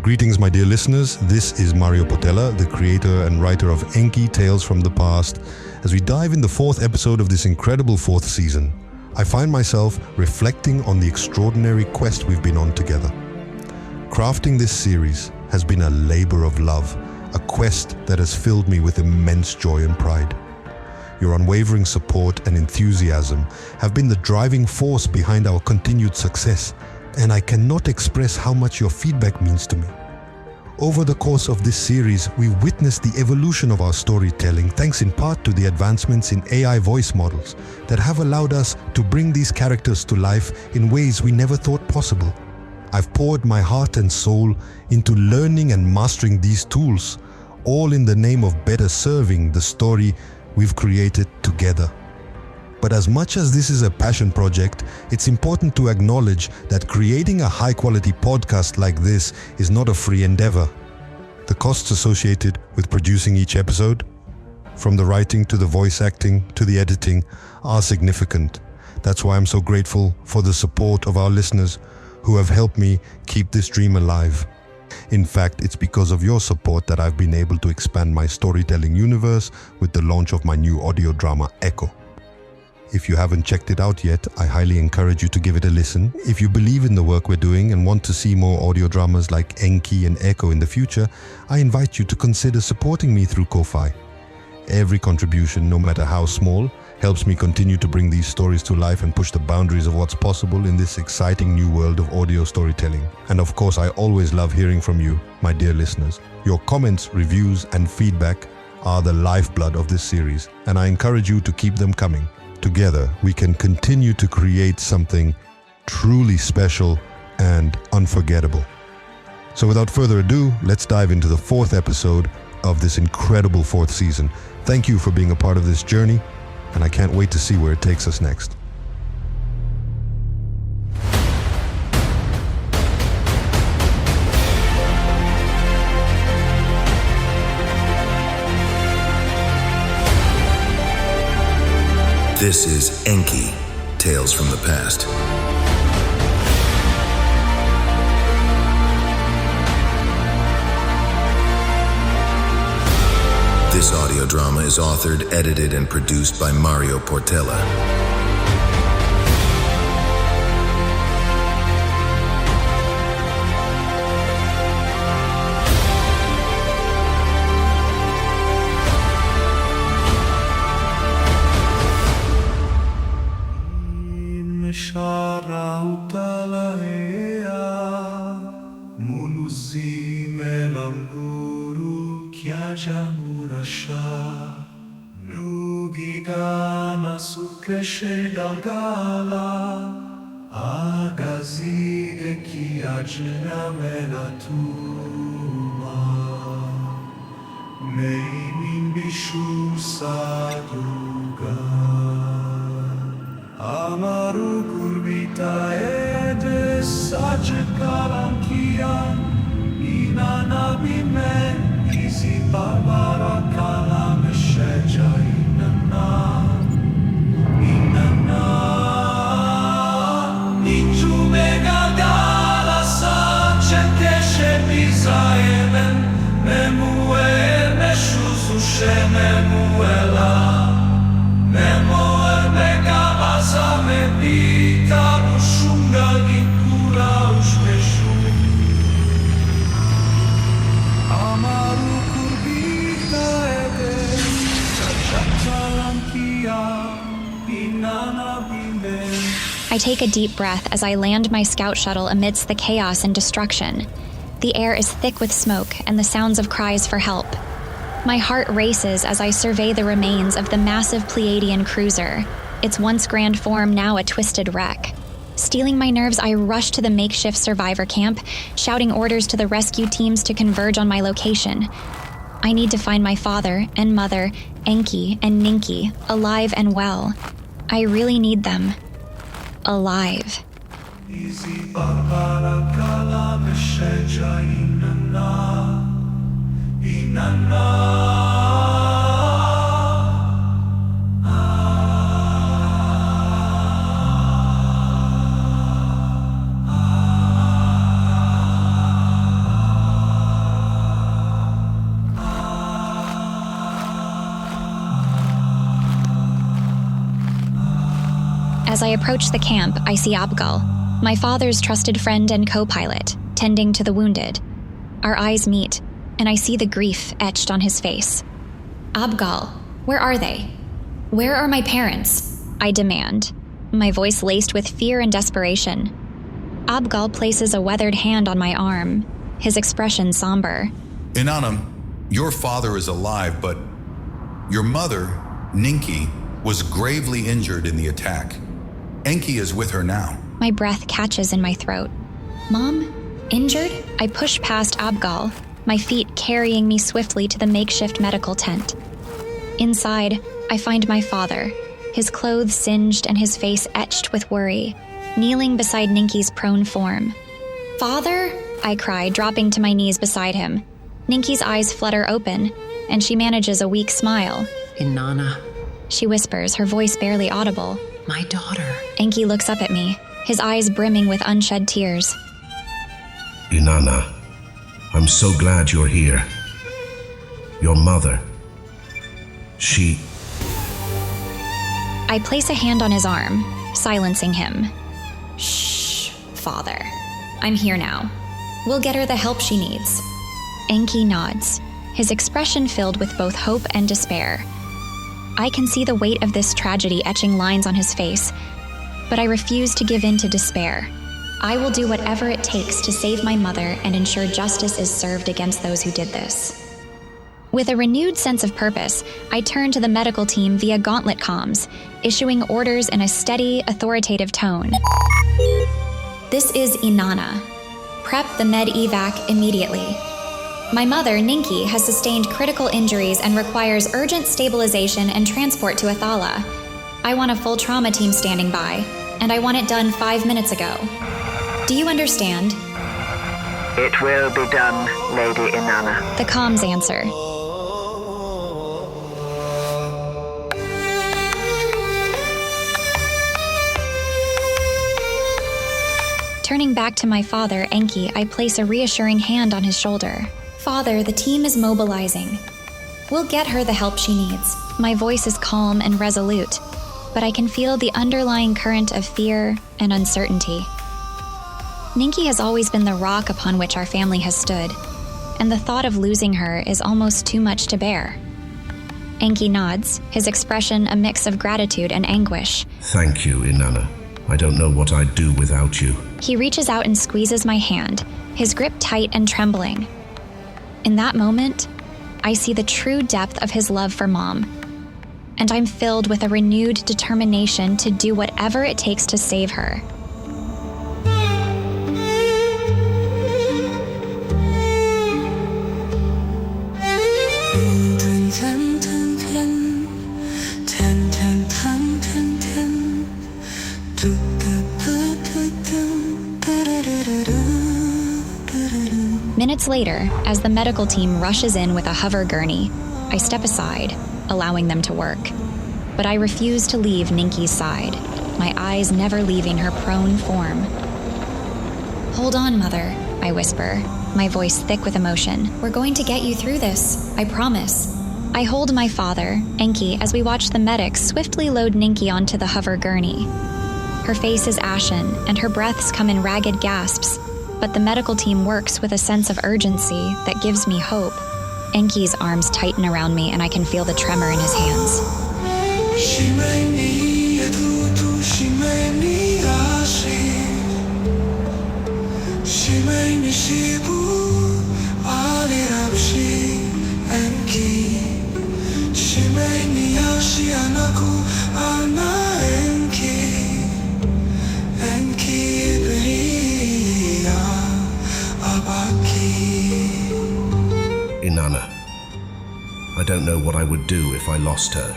Greetings, my dear listeners. This is Mário Portela, the creator and writer of Enki Tales from the Past. As we dive in the fourth episode of this incredible fourth season, I find myself reflecting on the extraordinary quest we've been on together. Crafting this series has been a labor of love, a quest that has filled me with immense joy and pride. Your unwavering support and enthusiasm have been the driving force behind our continued success, and I cannot express how much your feedback means to me. Over the course of this series, we witnessed the evolution of our storytelling thanks in part to the advancements in AI voice models that have allowed us to bring these characters to life in ways we never thought possible. I've poured my heart and soul into learning and mastering these tools, all in the name of better serving the story we've created together. But as much as this is a passion project, it's important to acknowledge that creating a high-quality podcast like this is not a free endeavor. The costs associated with producing each episode, from the writing to the voice acting to the editing, are significant. That's why I'm so grateful for the support of our listeners who have helped me keep this dream alive. In fact, it's because of your support that I've been able to expand my storytelling universe with the launch of my new audio drama, Echo. If you haven't checked it out yet, I highly encourage you to give it a listen. If you believe in the work we're doing and want to see more audio dramas like Enki and Echo in the future, I invite you to consider supporting me through Ko-Fi. Every contribution, no matter how small, helps me continue to bring these stories to life and push the boundaries of what's possible in this exciting new world of audio storytelling. And of course, I always love hearing from you, my dear listeners. Your comments, reviews, and feedback are the lifeblood of this series, and I encourage you to keep them coming. Together, we can continue to create something truly special and unforgettable. So without further ado, let's dive into the fourth episode of this incredible fourth season. Thank you for being a part of this journey, and I can't wait to see where it takes us next. This is Enki, Tales from the Past. This audio drama is authored, edited, and produced by Mário Portela. Amaru kurbita ede sace kalankia inana bime isi barbara kala mesheja inana ninju megadala sace keshe bizaeven memuel meshuzu shememuela I take a deep breath as I land my scout shuttle amidst the chaos and destruction. The air is thick with smoke and the sounds of cries for help. My heart races as I survey the remains of the massive Pleiadian cruiser, its once grand form now a twisted wreck. Stealing my nerves, I rush to the makeshift survivor camp, shouting orders to the rescue teams to converge on my location. I need to find my father and mother, Enki and Ninki, alive and well. I really need them. Alive. As I approach the camp, I see Abgal, my father's trusted friend and co-pilot, tending to the wounded. Our eyes meet, and I see the grief etched on his face. Abgal, where are they? Where are my parents? I demand, my voice laced with fear and desperation. Abgal places a weathered hand on my arm, his expression somber. Inanna, your father is alive, but your mother, Ninki, was gravely injured in the attack. Enki is with her now. My breath catches in my throat. Mom? Injured? I push past Abgal, my feet carrying me swiftly to the makeshift medical tent. Inside, I find my father, his clothes singed and his face etched with worry, kneeling beside Ninki's prone form. Father? I cry, dropping to my knees beside him. Ninki's eyes flutter open, and she manages a weak smile. Inanna, She whispers, her voice barely audible. my daughter. Enki looks up at me, his eyes brimming with unshed tears. Inanna, I'm so glad you're here. Your mother, she... I place a hand on his arm, silencing him. Shh, father. I'm here now. We'll get her the help she needs. Enki nods, his expression filled with both hope and despair. I can see the weight of this tragedy etching lines on his face, but I refuse to give in to despair. I will do whatever it takes to save my mother and ensure justice is served against those who did this. With a renewed sense of purpose, I turn to the medical team via gauntlet comms, issuing orders in a steady, authoritative tone. This is Inanna. Prep the med evac immediately. My mother, Ninki, has sustained critical injuries and requires urgent stabilization and transport to Athala. I want a full trauma team standing by, and I want it done 5 minutes ago. Do you understand? It will be done, Lady Inanna. The comms answer. Turning back to my father, Enki, I place a reassuring hand on his shoulder. Father, the team is mobilizing. We'll get her the help she needs. My voice is calm and resolute, but I can feel the underlying current of fear and uncertainty. Ninki has always been the rock upon which our family has stood, and the thought of losing her is almost too much to bear. Enki nods, his expression a mix of gratitude and anguish. Thank you, Inanna. I don't know what I'd do without you. He reaches out and squeezes my hand, his grip tight and trembling. In that moment, I see the true depth of his love for Mom, and I'm filled with a renewed determination to do whatever it takes to save her. Minutes later, as the medical team rushes in with a hover gurney, I step aside, allowing them to work. But I refuse to leave Ninki's side, my eyes never leaving her prone form. Hold on, Mother, I whisper, my voice thick with emotion. We're going to get you through this, I promise. I hold my father, Enki, as we watch the medics swiftly load Ninki onto the hover gurney. Her face is ashen, and her breaths come in ragged gasps, but the medical team works with a sense of urgency that gives me hope. Enki's arms tighten around me, and I can feel the tremor in his hands. Inanna, I don't know what I would do if I lost her.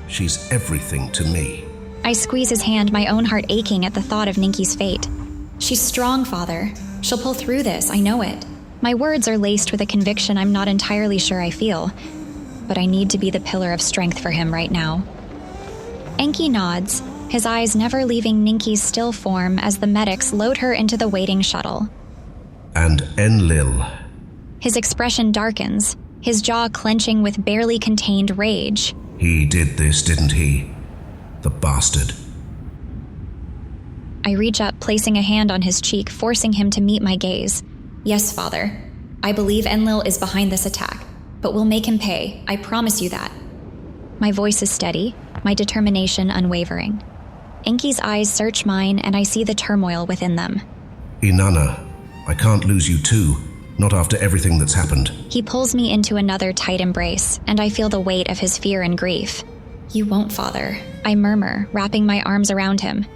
She's everything to me. I squeeze his hand, my own heart aching at the thought of Ninki's fate. She's strong, Father. She'll pull through this, I know it. My words are laced with a conviction I'm not entirely sure I feel, but I need to be the pillar of strength for him right now. Enki nods, his eyes never leaving Ninki's still form as the medics load her into the waiting shuttle. And Enlil. His expression darkens, his jaw clenching with barely contained rage. He did this, didn't he? The bastard. I reach up, placing a hand on his cheek, forcing him to meet my gaze. Yes, Father. I believe Enlil is behind this attack, but we'll make him pay. I promise you that. My voice is steady, my determination unwavering. Enki's eyes search mine, and I see the turmoil within them. Inanna, I can't lose you too, not after everything that's happened. He pulls me into another tight embrace, and I feel the weight of his fear and grief. You won't, Father, I murmur, wrapping my arms around him.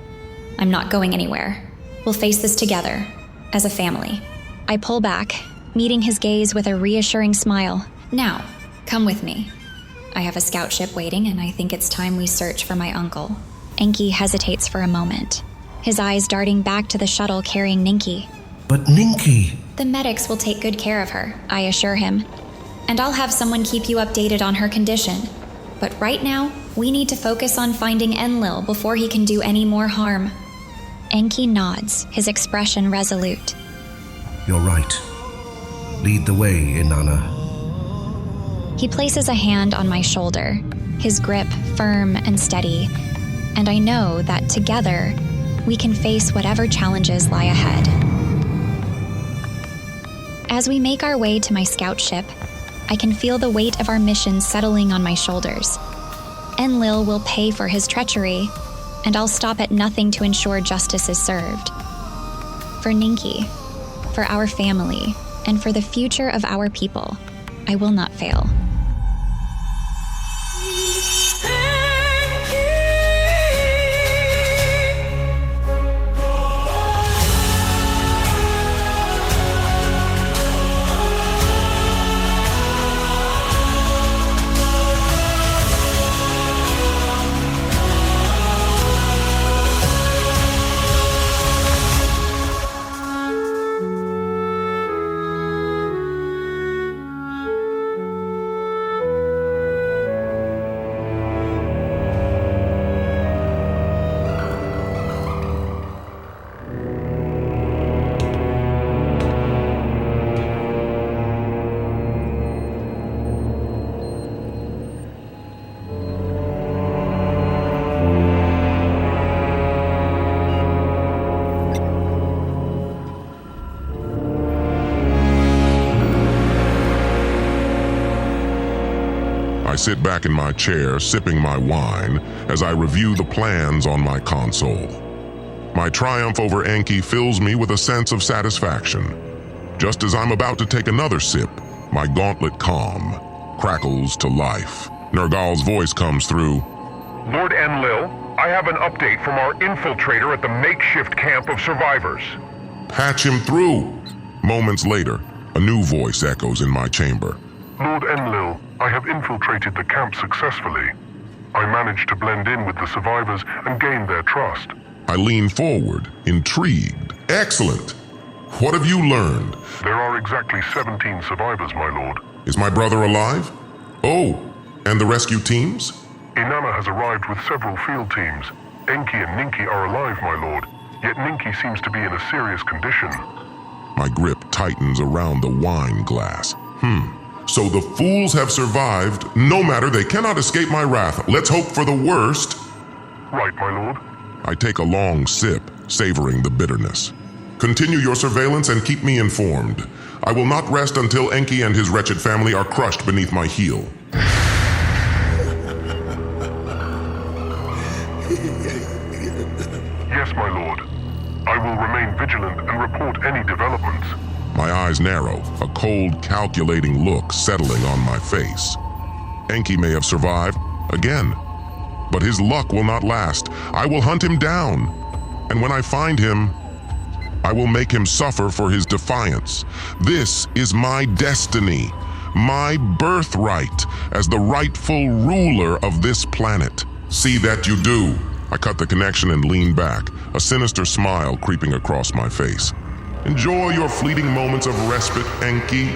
I'm not going anywhere. We'll face this together, as a family. I pull back, meeting his gaze with a reassuring smile. Now, come with me. I have a scout ship waiting, and I think it's time we search for my uncle. Enki hesitates for a moment, his eyes darting back to the shuttle carrying Ninki. But Ninki... The medics will take good care of her, I assure him. And I'll have someone keep you updated on her condition. But right now, we need to focus on finding Enlil before he can do any more harm. Enki nods, his expression resolute. You're right. Lead the way, Inanna. He places a hand on my shoulder, his grip firm and steady, and I know that together, we can face whatever challenges lie ahead. As we make our way to my scout ship, I can feel the weight of our mission settling on my shoulders. Enlil will pay for his treachery, and I'll stop at nothing to ensure justice is served. For Ninki, for our family, and for the future of our people, I will not fail. I sit back in my chair, sipping my wine, as I review the plans on my console. My triumph over Enki fills me with a sense of satisfaction. Just as I'm about to take another sip, my gauntlet calm crackles to life. Nergal's voice comes through. Lord Enlil, I have an update from our infiltrator at the makeshift camp of survivors. Patch him through. Moments later, a new voice echoes in my chamber. Lord Enlil, I have infiltrated the camp successfully. I managed to blend in with the survivors and gain their trust. I lean forward, intrigued. Excellent. What have you learned? There are exactly 17 survivors, my lord. Is my brother alive? Oh, and the rescue teams? Inanna has arrived with several field teams. Enki and Ninki are alive, my lord, yet Ninki seems to be in a serious condition. My grip tightens around the wine glass. So the fools have survived. No matter, they cannot escape my wrath. Let's hope for the worst. Right, my lord. I take a long sip, savoring the bitterness. Continue your surveillance and keep me informed. I will not rest until Enki and his wretched family are crushed beneath my heel. Yes, my lord. I will remain vigilant and report any developments. My eyes narrow, a cold, calculating look settling on my face. Enki may have survived, again. But his luck will not last. I will hunt him down. And when I find him, I will make him suffer for his defiance. This is my destiny, my birthright as the rightful ruler of this planet. See that you do. I cut the connection and lean back, a sinister smile creeping across my face. Enjoy your fleeting moments of respite, Enki.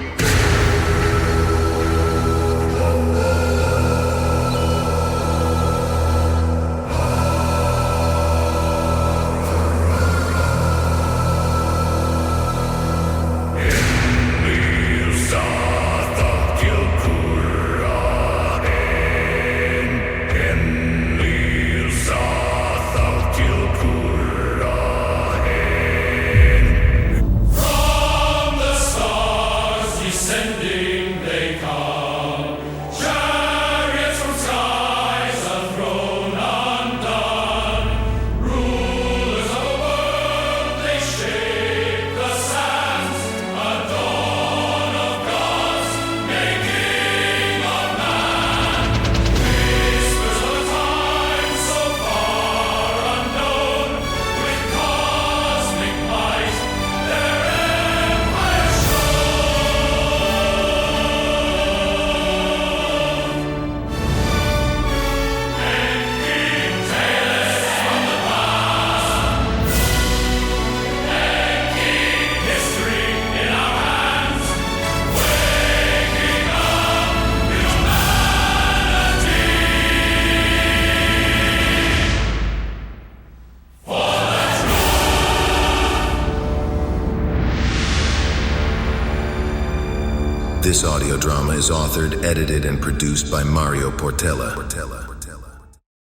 This audio drama is authored, edited, and produced by Mário Portela.